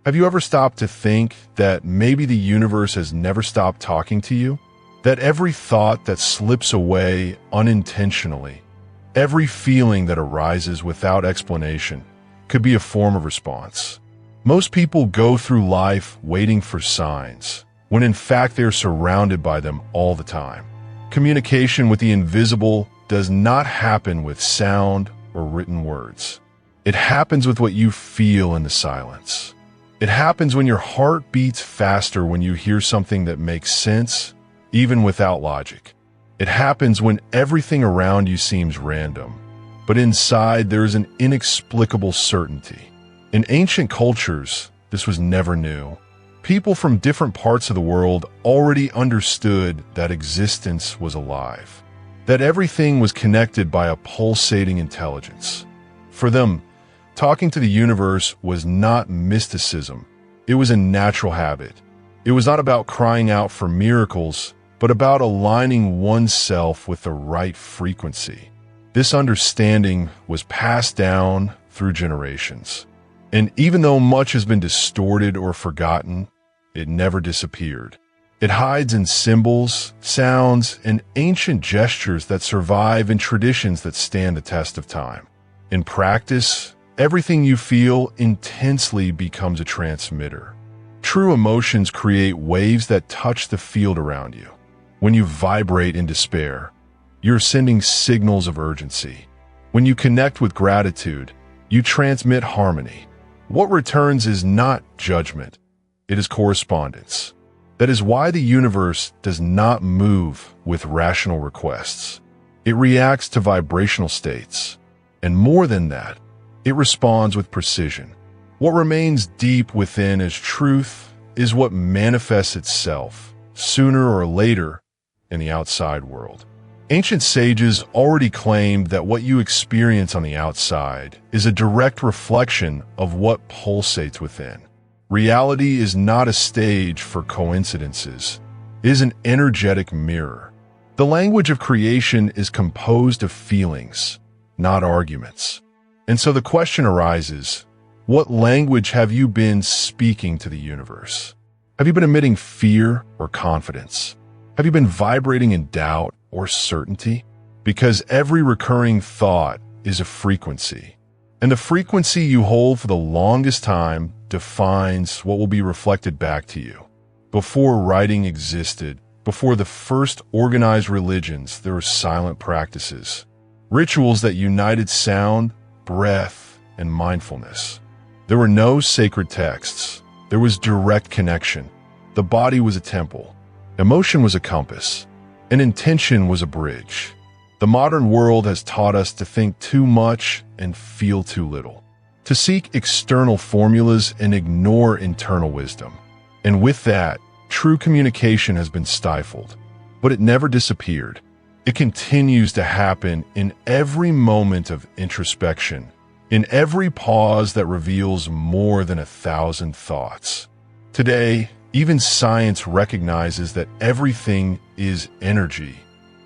Have you ever stopped to think that maybe the universe has never stopped talking to you? That every thought that slips away unintentionally, every feeling that arises without explanation, could be a form of response. Most people go through life waiting for signs, when in fact they're surrounded by them all the time. Communication with the invisible does not happen with sound or written words. It happens with what you feel in the silence. It happens when your heart beats faster when you hear something that makes sense, even without logic. It happens when everything around you seems random, but inside there is an inexplicable certainty. In ancient cultures, this was never new. People from different parts of the world already understood that existence was alive, that everything was connected by a pulsating intelligence. For them, talking to the universe was not mysticism. It was a natural habit. It was not about crying out for miracles, but about aligning oneself with the right frequency. This understanding was passed down through generations. And even though much has been distorted or forgotten, it never disappeared. It hides in symbols, sounds, and ancient gestures that survive in traditions that stand the test of time. In practice, everything you feel intensely becomes a transmitter. True emotions create waves that touch the field around you. When you vibrate in despair, you're sending signals of urgency. When you connect with gratitude, you transmit harmony. What returns is not judgment, it is correspondence. That is why the universe does not move with rational requests. It reacts to vibrational states. And more than that, it responds with precision. What remains deep within as truth is what manifests itself, sooner or later, in the outside world. Ancient sages already claimed that what you experience on the outside is a direct reflection of what pulsates within. Reality is not a stage for coincidences. It is an energetic mirror. The language of creation is composed of feelings, not arguments. And so the question arises, what language have you been speaking to the universe? Have you been emitting fear or confidence? Have you been vibrating in doubt or certainty? Because every recurring thought is a frequency. And the frequency you hold for the longest time defines what will be reflected back to you. Before writing existed, before the first organized religions, there were silent practices, rituals that united sound, breath, and mindfulness. There were no sacred texts. There was direct connection. The body was a temple. Emotion was a compass. And intention was a bridge. The modern world has taught us to think too much and feel too little, to seek external formulas and ignore internal wisdom. And with that, true communication has been stifled. But it never disappeared. It continues to happen in every moment of introspection, in every pause that reveals more than 1,000 thoughts. Today, even science recognizes that everything is energy.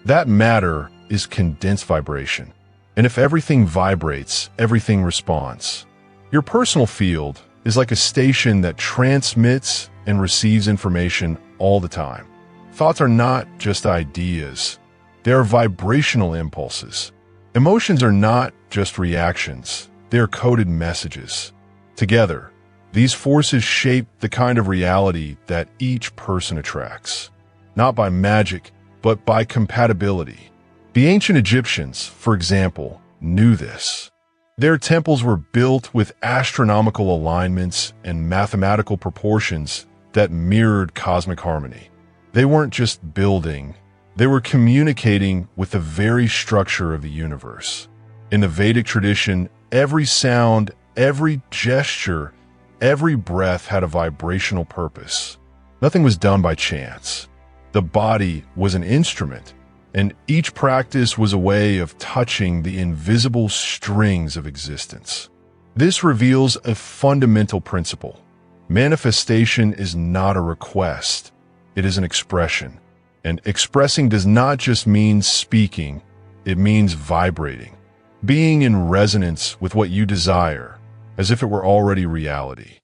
That matter is condensed vibration. And if everything vibrates, everything responds. Your personal field is like a station that transmits and receives information all the time. Thoughts are not just ideas. They are vibrational impulses. Emotions are not just reactions. They are coded messages. Together, these forces shape the kind of reality that each person attracts, not by magic, but by compatibility. The ancient Egyptians, for example, knew this. Their temples were built with astronomical alignments and mathematical proportions that mirrored cosmic harmony. They weren't just building, they were communicating with the very structure of the universe. In the Vedic tradition, every sound, every gesture, every breath had a vibrational purpose. Nothing was done by chance. The body was an instrument, and each practice was a way of touching the invisible strings of existence. This reveals a fundamental principle. Manifestation is not a request. It is an expression. And expressing does not just mean speaking, it means vibrating, being in resonance with what you desire, as if it were already reality.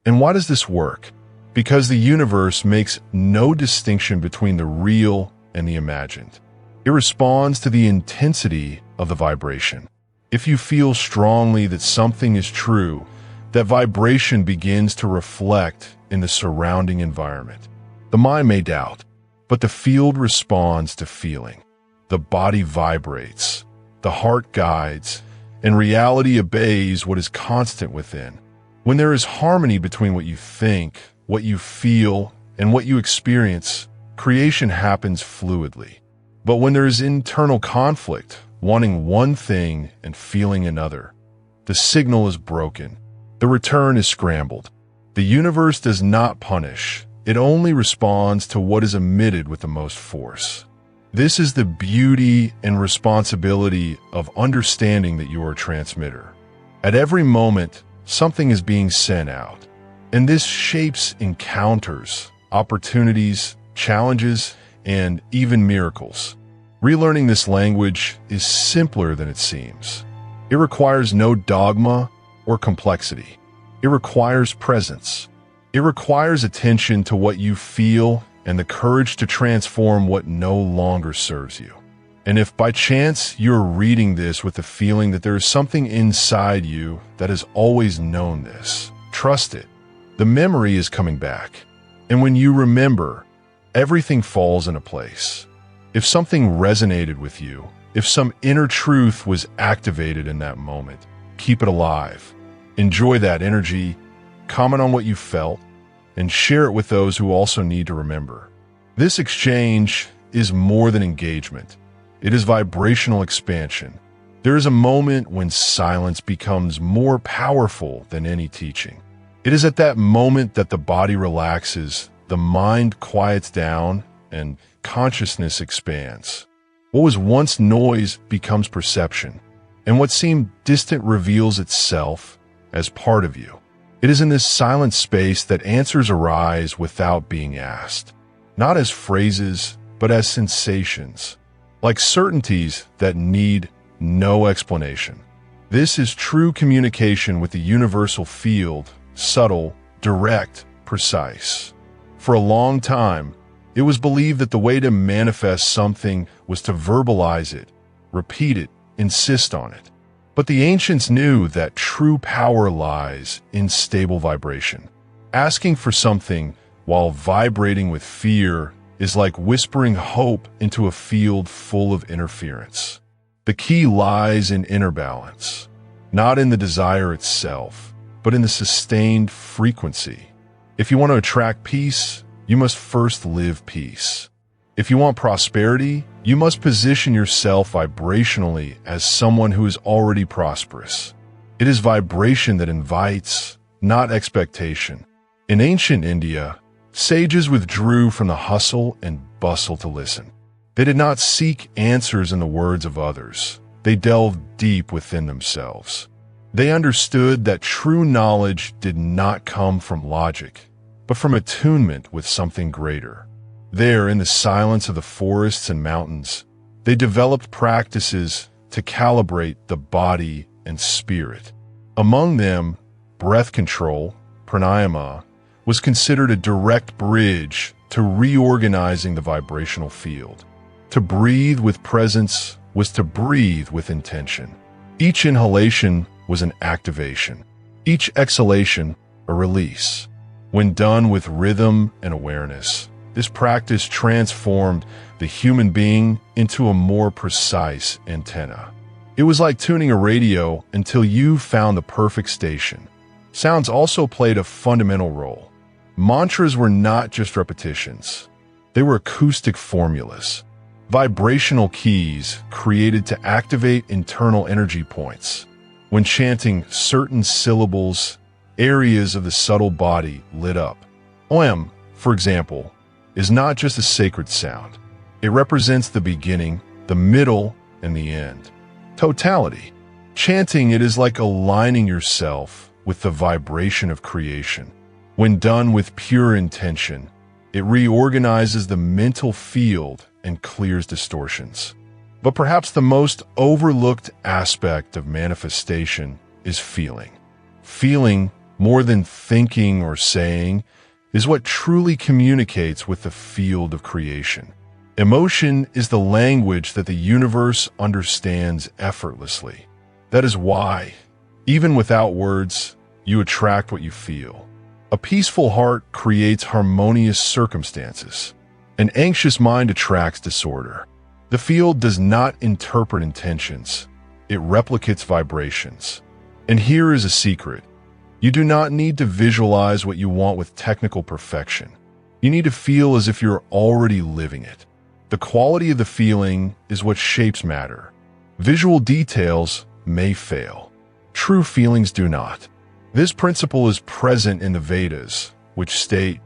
And why does this work? Because the universe makes no distinction between the real and the imagined. It responds to the intensity of the vibration. If you feel strongly that something is true, that vibration begins to reflect in the surrounding environment. The mind may doubt, but the field responds to feeling. The body vibrates, the heart guides, and reality obeys what is constant within. When there is harmony between what you think, what you feel, and what you experience, creation happens fluidly. But when there is internal conflict, wanting one thing and feeling another, the signal is broken. The return is scrambled. The universe does not punish. It only responds to what is emitted with the most force. This is the beauty and responsibility of understanding that you are a transmitter. At every moment, something is being sent out. And this shapes encounters, opportunities, challenges, and even miracles. Relearning this language is simpler than it seems. It requires no dogma or complexity. It requires presence. It requires attention to what you feel and the courage to transform what no longer serves you. And if by chance you're reading this with the feeling that there is something inside you that has always known this, trust it. The memory is coming back. And when you remember, everything falls into place. If something resonated with you, if some inner truth was activated in that moment, keep it alive. Enjoy that energy, comment on what you felt, and share it with those who also need to remember. This exchange is more than engagement. It is vibrational expansion. There is a moment when silence becomes more powerful than any teaching. It is at that moment that the body relaxes, the mind quiets down, and consciousness expands. What was once noise becomes perception, and what seemed distant reveals itself as part of you. It is in this silent space that answers arise without being asked, not as phrases, but as sensations, like certainties that need no explanation. This is true communication with the universal field, subtle, direct, precise. For a long time, it was believed that the way to manifest something was to verbalize it, repeat it, insist on it. But the ancients knew that true power lies in stable vibration. Asking for something while vibrating with fear is like whispering hope into a field full of interference. The key lies in inner balance, not in the desire itself, but in the sustained frequency. If you want to attract peace, you must first live peace. If you want prosperity, you must position yourself vibrationally as someone who is already prosperous. It is vibration that invites, not expectation. In ancient India, sages withdrew from the hustle and bustle to listen. They did not seek answers in the words of others. They delved deep within themselves. They understood that true knowledge did not come from logic, but from attunement with something greater. There, in the silence of the forests and mountains, they developed practices to calibrate the body and spirit. Among them, breath control, pranayama, was considered a direct bridge to reorganizing the vibrational field. To breathe with presence was to breathe with intention. Each inhalation was an activation. Each exhalation, a release. When done with rhythm and awareness, this practice transformed the human being into a more precise antenna. It was like tuning a radio until you found the perfect station. Sounds also played a fundamental role. Mantras were not just repetitions. They were acoustic formulas, vibrational keys created to activate internal energy points. When chanting certain syllables, areas of the subtle body lit up. Om, for example, is not just a sacred sound. It represents the beginning, the middle, and the end. Totality. Chanting it is like aligning yourself with the vibration of creation. When done with pure intention, it reorganizes the mental field and clears distortions. But perhaps the most overlooked aspect of manifestation is feeling. Feeling more than thinking or saying, is what truly communicates with the field of creation. Emotion is the language that the universe understands effortlessly. That is why, even without words, you attract what you feel. A peaceful heart creates harmonious circumstances. An anxious mind attracts disorder. The field does not interpret intentions. It replicates vibrations. And here is a secret. You do not need to visualize what you want with technical perfection. You need to feel as if you're already living it. The quality of the feeling is what shapes matter. Visual details may fail. True feelings do not. This principle is present in the Vedas, which state,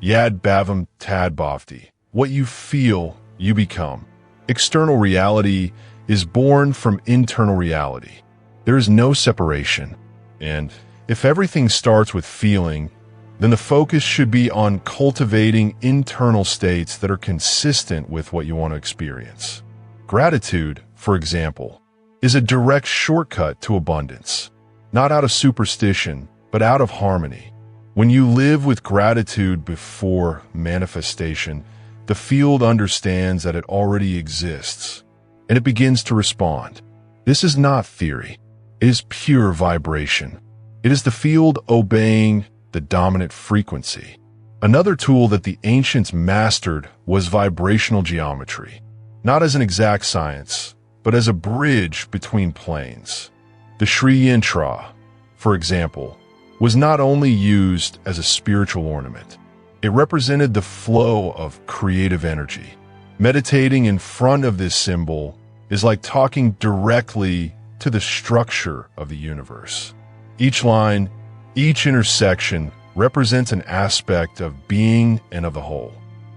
Yad bhavam tad bhavati. What you feel, you become. External reality is born from internal reality. There is no separation. And if everything starts with feeling, then the focus should be on cultivating internal states that are consistent with what you want to experience. Gratitude, for example, is a direct shortcut to abundance, not out of superstition, but out of harmony. When you live with gratitude before manifestation, the field understands that it already exists, and it begins to respond. This is not theory. It is pure vibration. It is the field obeying the dominant frequency. Another tool that the ancients mastered was vibrational geometry, not as an exact science, but as a bridge between planes. The Sri Yantra, for example, was not only used as a spiritual ornament. It represented the flow of creative energy. Meditating in front of this symbol is like talking directly to the structure of the universe. Each line, each intersection represents an aspect of being and of the whole.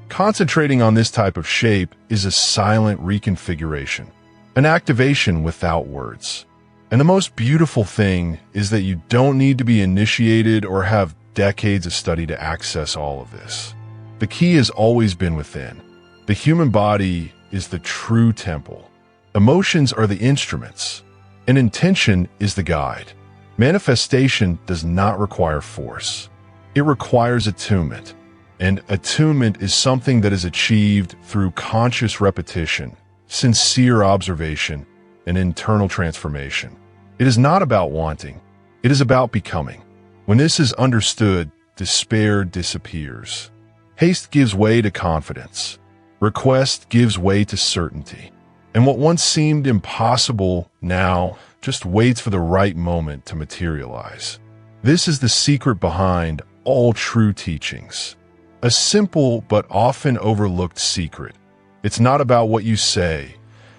Concentrating on this type of shape is a silent reconfiguration, an activation without words. And the most beautiful thing is that you don't need to be initiated or have decades of study to access all of this. The key has always been within. The human body is the true temple. Emotions are the instruments, and intention is the guide. Manifestation does not require force. It requires attunement. And attunement is something that is achieved through conscious repetition, sincere observation, and internal transformation. It is not about wanting. It is about becoming. When this is understood, despair disappears. Haste gives way to confidence. Request gives way to certainty. And what once seemed impossible now just waits for the right moment to materialize. This is the secret behind all true teachings. A simple but often overlooked secret. It's not about what you say.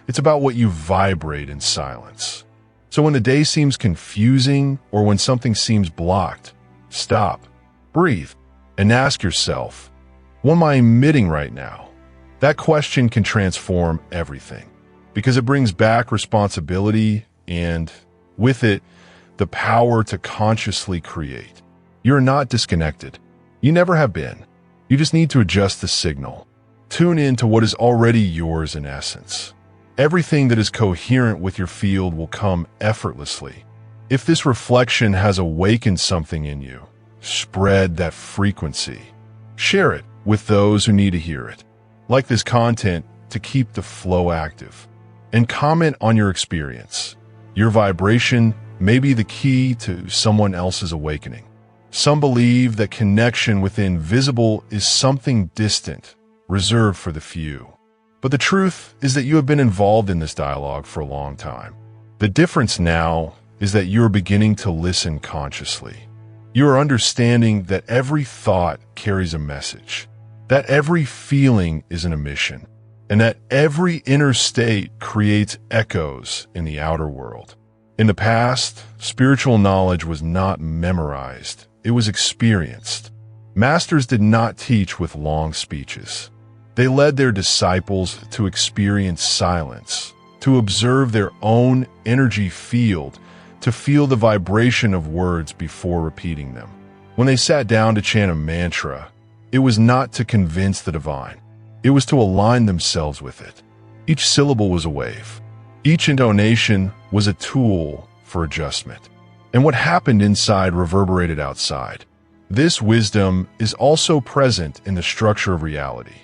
It's about what you vibrate in silence. So when the day seems confusing or when something seems blocked, stop, breathe, and ask yourself, what am I emitting right now? That question can transform everything because it brings back responsibility and, with it, the power to consciously create. You're not disconnected. You never have been. You just need to adjust the signal. Tune in to what is already yours in essence. Everything that is coherent with your field will come effortlessly. If this reflection has awakened something in you, spread that frequency. Share it with those who need to hear it. Like this content to keep the flow active. And comment on your experience. Your vibration may be the key to someone else's awakening. Some believe that connection with the invisible is something distant, reserved for the few. But the truth is that you have been involved in this dialogue for a long time. The difference now is that you are beginning to listen consciously. You are understanding that every thought carries a message, that every feeling is an emission, and that every inner state creates echoes in the outer world. In the past, spiritual knowledge was not memorized, it was experienced. Masters did not teach with long speeches. They led their disciples to experience silence, to observe their own energy field, to feel the vibration of words before repeating them. When they sat down to chant a mantra, it was not to convince the divine. It was to align themselves with it. Each syllable was a wave. Each intonation was a tool for adjustment. and what happened inside reverberated outside. This wisdom is also present in the structure of reality.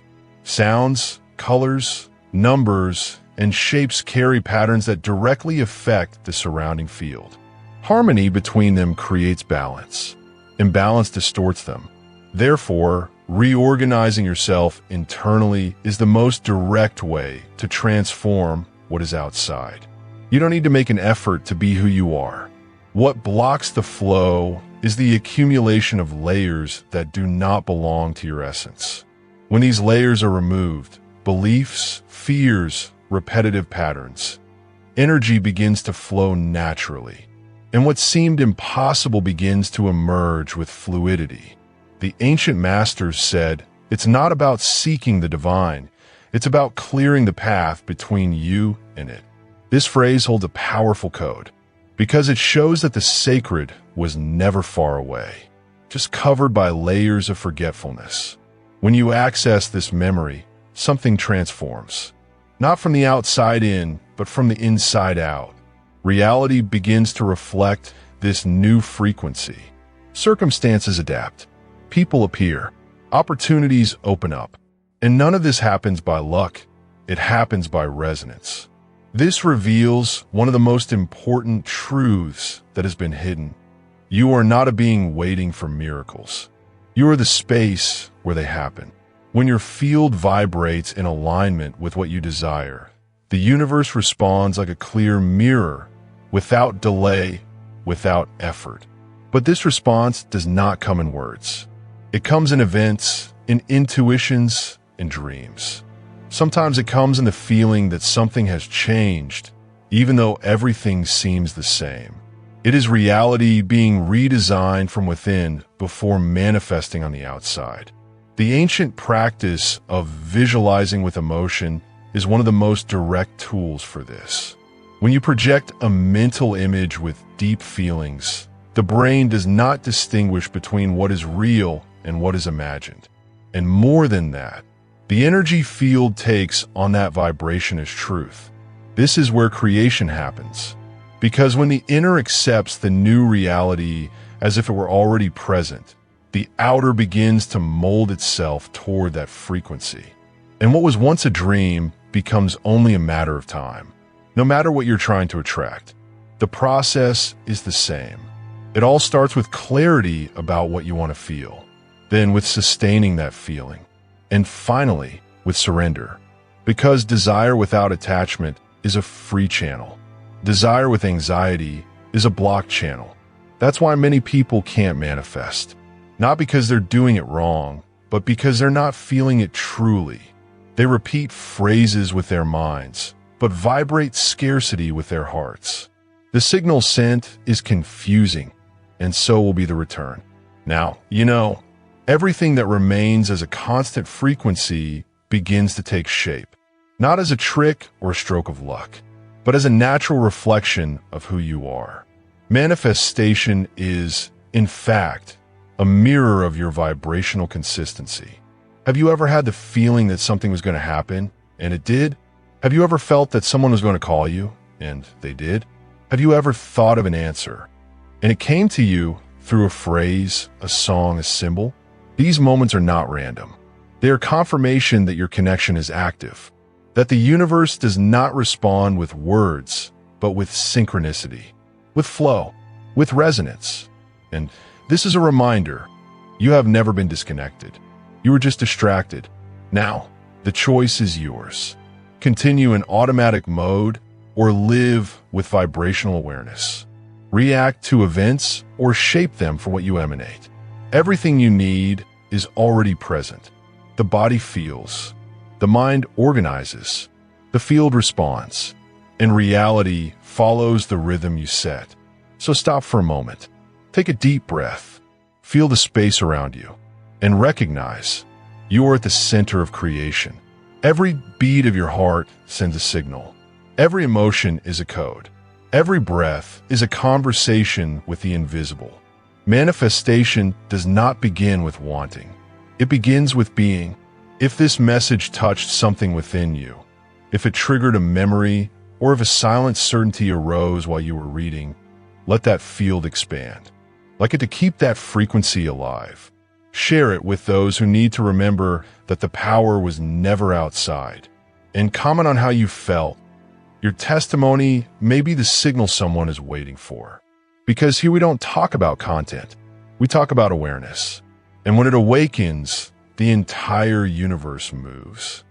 Sounds, colors, numbers, and shapes carry patterns that directly affect the surrounding field. Harmony between them creates balance. Imbalance distorts them. Therefore, reorganizing yourself internally is the most direct way to transform what is outside. You don't need to make an effort to be who you are. What blocks the flow is the accumulation of layers that do not belong to your essence. When these layers are removed, beliefs, fears, repetitive patterns, energy begins to flow naturally, and what seemed impossible begins to emerge with fluidity. The ancient masters said, "It's not about seeking the divine, it's about clearing the path between you and it." This phrase holds a powerful code, because it shows that the sacred was never far away, just covered by layers of forgetfulness. When you access this memory, something transforms. Not from the outside in, but from the inside out. Reality begins to reflect this new frequency. Circumstances adapt. People appear. Opportunities open up. And none of this happens by luck. It happens by resonance. This reveals one of the most important truths that has been hidden. You are not a being waiting for miracles. You are the space where they happen. When your field vibrates in alignment with what you desire, the universe responds like a clear mirror, without delay, without effort. But this response does not come in words. It comes in events, in intuitions, in dreams. Sometimes it comes in the feeling that something has changed, even though everything seems the same. It is reality being redesigned from within before manifesting on the outside. The ancient practice of visualizing with emotion is one of the most direct tools for this. When you project a mental image with deep feelings, the brain does not distinguish between what is real and what is imagined. And more than that, the energy field takes on that vibration as truth. This is where creation happens. Because when the inner accepts the new reality as if it were already present, the outer begins to mold itself toward that frequency. And what was once a dream becomes only a matter of time. No matter what you're trying to attract, the process is the same. It all starts with clarity about what you want to feel, then with sustaining that feeling, and finally with surrender. Because desire without attachment is a free channel. Desire with anxiety is a blocked channel. That's why many people can't manifest. Not because they're doing it wrong, but because they're not feeling it truly. They repeat phrases with their minds, but vibrate scarcity with their hearts. The signal sent is confusing, and so will be the return. Now, everything that remains as a constant frequency begins to take shape, not as a trick or a stroke of luck, but as a natural reflection of who you are. Manifestation is, in fact, a mirror of your vibrational consistency. Have you ever had the feeling that something was going to happen, and it did? Have you ever felt that someone was going to call you, and they did? Have you ever thought of an answer, and it came to you through a phrase, a song, a symbol? These moments are not random. They are confirmation that your connection is active, that the universe does not respond with words, but with synchronicity, with flow, with resonance. And this is a reminder, you have never been disconnected. You were just distracted. Now, the choice is yours. Continue in automatic mode or live with vibrational awareness. React to events or shape them for what you emanate. Everything you need is already present. The body feels. The mind organizes. The field responds. And reality follows the rhythm you set. So stop for a moment. Take a deep breath. Feel the space around you. And recognize you are at the center of creation. Every beat of your heart sends a signal. Every emotion is a code. Every breath is a conversation with the invisible. Manifestation does not begin with wanting. It begins with being. If this message touched something within you, if it triggered a memory, or if a silent certainty arose while you were reading, let that field expand. Like it to keep that frequency alive. Share it with those who need to remember that the power was never outside. And comment on how you felt. Your testimony may be the signal someone is waiting for. Because here we don't talk about content. We talk about awareness. And when it awakens, the entire universe moves.